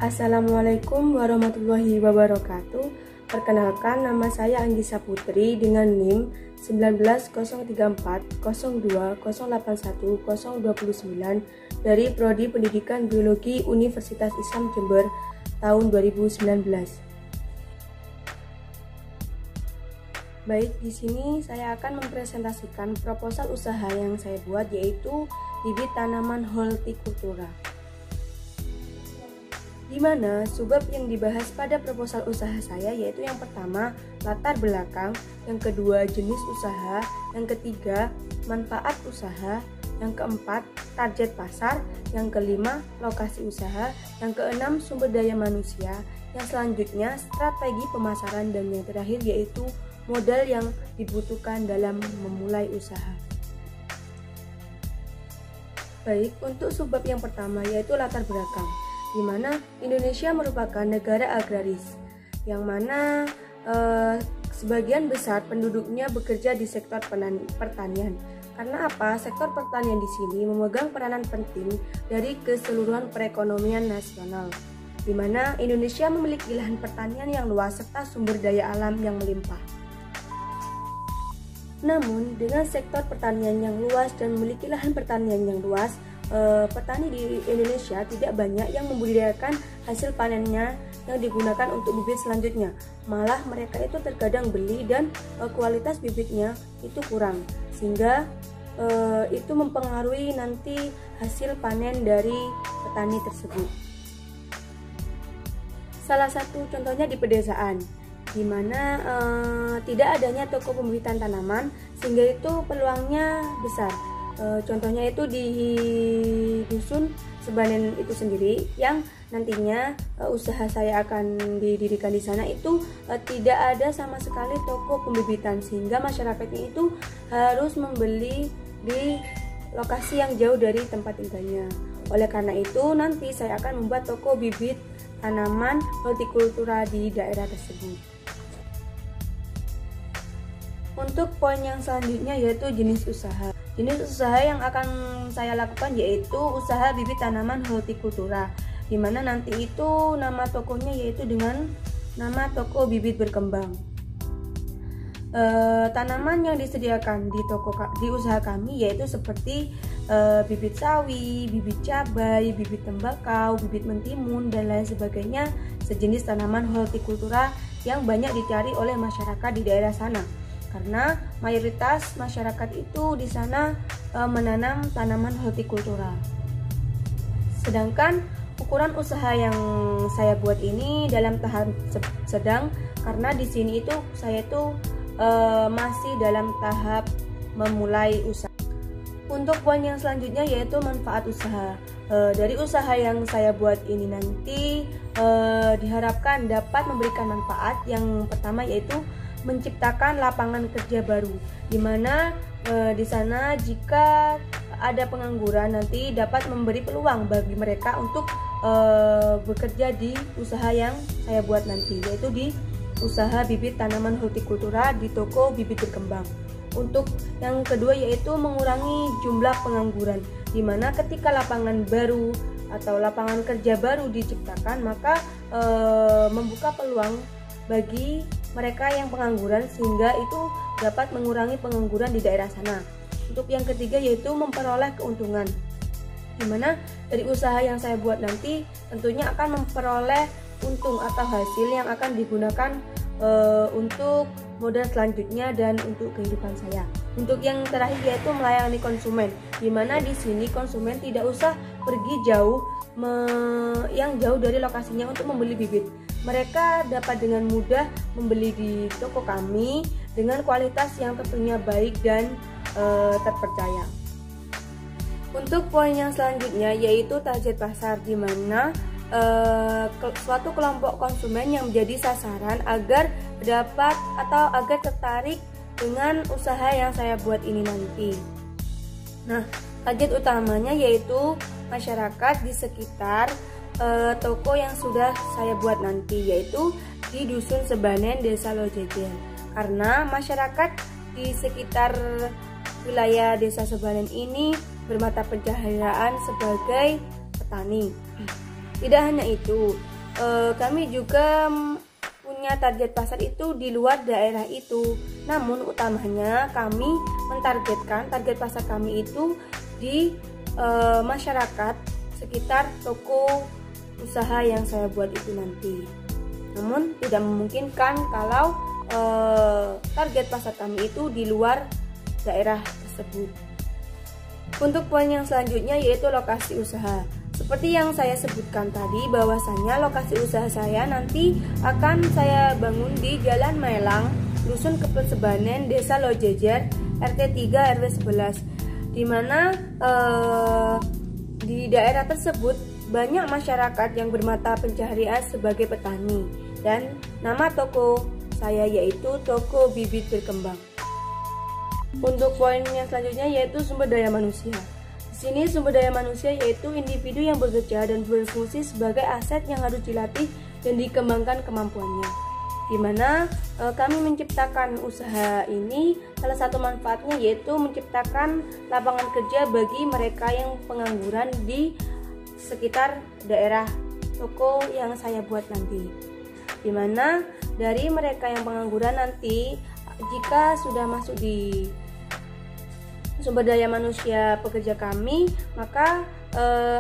Assalamualaikum warahmatullahi wabarakatuh. Perkenalkan, nama saya Anggisa Putri dengan NIM 1903402081029 dari Prodi Pendidikan Biologi Universitas Islam Jember tahun 2019. Baik, di sini saya akan mempresentasikan proposal usaha yang saya buat, yaitu bibit tanaman hortikultura. Di mana subbab yang dibahas pada proposal usaha saya yaitu yang pertama latar belakang, yang kedua jenis usaha, yang ketiga manfaat usaha, yang keempat target pasar, yang kelima lokasi usaha, yang keenam sumber daya manusia, yang selanjutnya strategi pemasaran, dan yang terakhir yaitu modal yang dibutuhkan dalam memulai usaha. Baik, untuk subbab yang pertama yaitu latar belakang, di mana Indonesia merupakan negara agraris, yang mana sebagian besar penduduknya bekerja di sektor pertanian. Karena apa? Sektor pertanian di sini memegang peranan penting dari keseluruhan perekonomian nasional, di mana Indonesia memiliki lahan pertanian yang luas serta sumber daya alam yang melimpah. Namun, dengan sektor pertanian yang luas dan memiliki lahan pertanian yang luas, petani di Indonesia tidak banyak yang membudidayakan hasil panennya yang digunakan untuk bibit selanjutnya. Malah mereka itu terkadang beli dan kualitas bibitnya itu kurang, sehingga itu mempengaruhi nanti hasil panen dari petani tersebut. Salah satu contohnya di pedesaan, di mana tidak adanya toko pembibitan tanaman, sehingga itu peluangnya besar. Contohnya itu di dusun Sebanen itu sendiri, yang nantinya usaha saya akan didirikan di sana itu tidak ada sama sekali toko pembibitan, sehingga masyarakatnya itu harus membeli di lokasi yang jauh dari tempat tinggalnya. Oleh karena itu nanti saya akan membuat toko bibit tanaman hortikultura di daerah tersebut. Untuk poin yang selanjutnya yaitu jenis usaha. Jenis usaha yang akan saya lakukan yaitu usaha bibit tanaman hortikultura, di mana nanti itu nama tokonya yaitu dengan nama toko bibit berkembang. Tanaman yang disediakan di usaha kami yaitu seperti bibit sawi, bibit cabai, bibit tembakau, bibit mentimun, dan lain sebagainya, sejenis tanaman hortikultura yang banyak dicari oleh masyarakat di daerah sana. Karena mayoritas masyarakat itu di sana menanam tanaman hortikultura. Sedangkan ukuran usaha yang saya buat ini dalam tahap sedang, karena di sini itu saya itu masih dalam tahap memulai usaha. Untuk poin yang selanjutnya yaitu manfaat usaha. Dari usaha yang saya buat ini nanti diharapkan dapat memberikan manfaat. Yang pertama yaitu menciptakan lapangan kerja baru, di mana di sana jika ada pengangguran nanti dapat memberi peluang bagi mereka untuk bekerja di usaha yang saya buat nanti, yaitu di usaha bibit tanaman hortikultura di toko bibit berkembang. Untuk yang kedua yaitu mengurangi jumlah pengangguran, di mana ketika lapangan baru atau lapangan kerja baru diciptakan, maka membuka peluang bagi mereka yang pengangguran, sehingga itu dapat mengurangi pengangguran di daerah sana. Untuk yang ketiga yaitu memperoleh keuntungan, dimana dari usaha yang saya buat nanti tentunya akan memperoleh untung atau hasil yang akan digunakan untuk modal selanjutnya dan untuk kehidupan saya. Untuk yang terakhir yaitu melayani konsumen, dimana di sini konsumen tidak usah pergi jauh yang jauh dari lokasinya untuk membeli bibit. Mereka dapat dengan mudah membeli di toko kami dengan kualitas yang tentunya baik dan terpercaya. Untuk poin yang selanjutnya yaitu target pasar, di mana suatu kelompok konsumen yang menjadi sasaran agar dapat atau agar tertarik dengan usaha yang saya buat ini nanti. Nah, target utamanya yaitu masyarakat di sekitar toko yang sudah saya buat nanti, yaitu di Dusun Sebanen, Desa Lojejen. Karena masyarakat di sekitar wilayah Desa Sebanen ini bermata pencahayaan sebagai petani. Tidak hanya itu, kami juga punya target pasar itu di luar daerah itu. Namun utamanya kami mentargetkan target pasar kami itu di masyarakat sekitar toko usaha yang saya buat itu nanti. Namun tidak memungkinkan kalau target pasar kami itu di luar daerah tersebut. Untuk poin yang selanjutnya yaitu lokasi usaha. Seperti yang saya sebutkan tadi, bahwasanya lokasi usaha saya nanti akan saya bangun di Jalan Maelang, Dusun Kepel Sebanen, Desa Lojejer, RT 3 RW 11, di mana di daerah tersebut banyak masyarakat yang bermata pencaharian sebagai petani, dan nama toko saya yaitu Toko Bibit Berkembang. Untuk poin yang selanjutnya yaitu sumber daya manusia. Di sini sumber daya manusia yaitu individu yang bekerja dan berfungsi sebagai aset yang harus dilatih dan dikembangkan kemampuannya. Di mana kami menciptakan usaha ini, salah satu manfaatnya yaitu menciptakan lapangan kerja bagi mereka yang pengangguran di sekitar daerah toko yang saya buat nanti. Di mana dari mereka yang pengangguran nanti, jika sudah masuk di sumber daya manusia pekerja kami, maka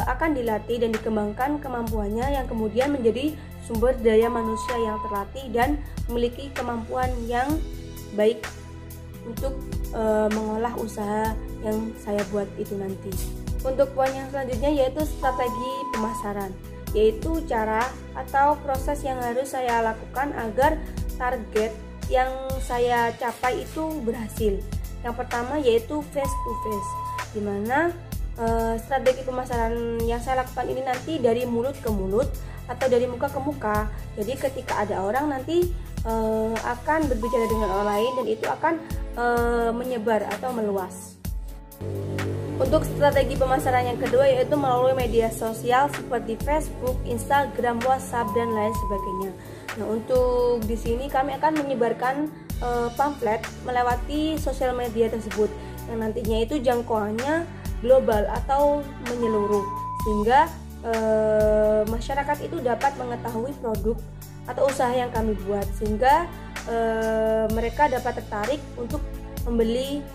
akan dilatih dan dikembangkan kemampuannya yang kemudian menjadi sumber daya manusia yang terlatih dan memiliki kemampuan yang baik untuk mengolah usaha yang saya buat itu nanti. Untuk poin yang selanjutnya yaitu strategi pemasaran, yaitu cara atau proses yang harus saya lakukan agar target yang saya capai itu berhasil. Yang pertama yaitu face to face, dimana strategi pemasaran yang saya lakukan ini nanti dari mulut ke mulut atau dari muka ke muka. Jadi ketika ada orang nanti akan berbicara dengan orang lain dan itu akan menyebar atau meluas. Untuk strategi pemasaran yang kedua yaitu melalui media sosial seperti Facebook, Instagram, WhatsApp dan lain sebagainya. Nah, untuk di sini kami akan menyebarkan pamflet melewati sosial media tersebut yang nantinya itu jangkauannya global atau menyeluruh, sehingga masyarakat itu dapat mengetahui produk atau usaha yang kami buat, sehingga mereka dapat tertarik untuk membeli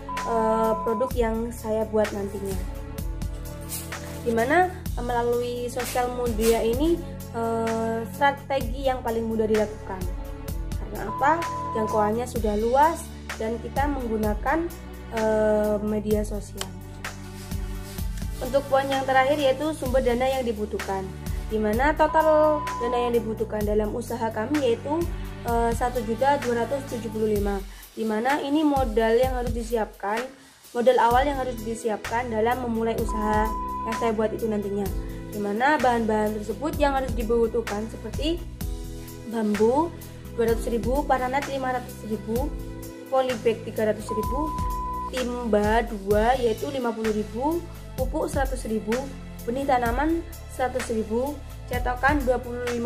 produk yang saya buat nantinya. Dimana melalui sosial media ini strategi yang paling mudah dilakukan. Karena apa? Jangkauannya sudah luas dan kita menggunakan media sosial. Untuk poin yang terakhir yaitu sumber dana yang dibutuhkan. Dimana total dana yang dibutuhkan dalam usaha kami yaitu 1.275.000. Dimana ini modal yang harus disiapkan, modal awal yang harus disiapkan dalam memulai usaha yang saya buat itu nantinya. Dimana bahan-bahan tersebut yang harus dibutuhkan seperti bambu 200.000, paranet 500.000, polybag 300.000, timba 2 yaitu 50.000, pupuk 100.000, benih tanaman 100.000, cetakan 25.000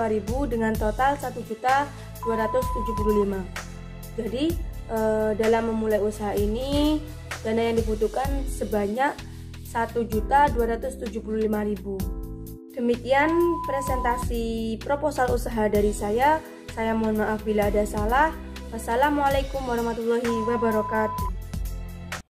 dengan total 1.275.000. Jadi dalam memulai usaha ini dana yang dibutuhkan sebanyak 1.275.000. Demikian presentasi proposal usaha dari saya. Saya mohon maaf bila ada salah. Wassalamualaikum warahmatullahi wabarakatuh.